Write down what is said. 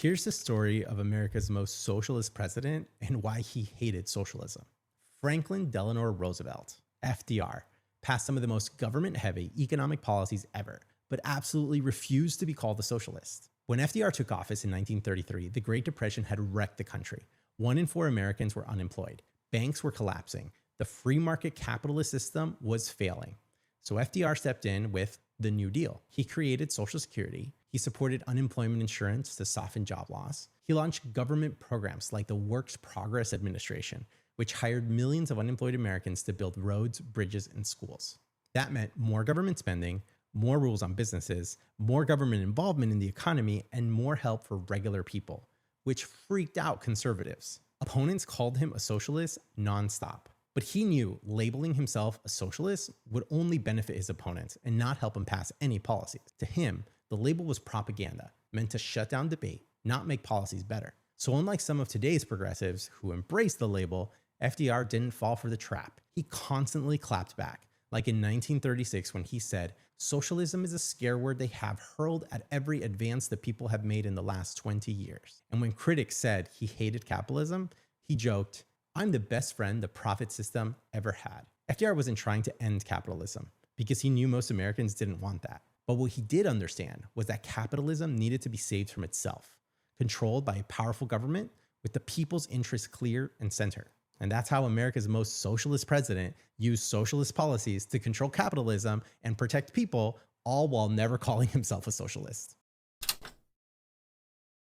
Here's the story of America's most socialist president and why he hated socialism. Franklin Delano Roosevelt, FDR, passed some of the most government-heavy economic policies ever, but absolutely refused to be called a socialist. When FDR took office in 1933, the Great Depression had wrecked the country. 1 in 4 Americans were unemployed. Banks were collapsing. The free market capitalist system was failing. So FDR stepped in with the New Deal. He created Social Security. He supported unemployment insurance to soften job loss. He launched government programs like the Works Progress Administration, which hired millions of unemployed Americans to build roads, bridges, and schools. That meant more government spending, more rules on businesses, more government involvement in the economy, and more help for regular people, which freaked out conservatives. Opponents called him a socialist nonstop. But he knew labeling himself a socialist would only benefit his opponents and not help him pass any policies. To him, the label was propaganda, meant to shut down debate, not make policies better. So unlike some of today's progressives who embrace the label, FDR didn't fall for the trap. He constantly clapped back, like in 1936 when he said, "Socialism is a scare word they have hurled at every advance the people have made in the last 20 years. And when critics said he hated capitalism, he joked, "I'm the best friend the profit system ever had." FDR wasn't trying to end capitalism because he knew most Americans didn't want that. But what he did understand was that capitalism needed to be saved from itself, controlled by a powerful government with the people's interests clear and center. And that's how America's most socialist president used socialist policies to control capitalism and protect people, all while never calling himself a socialist.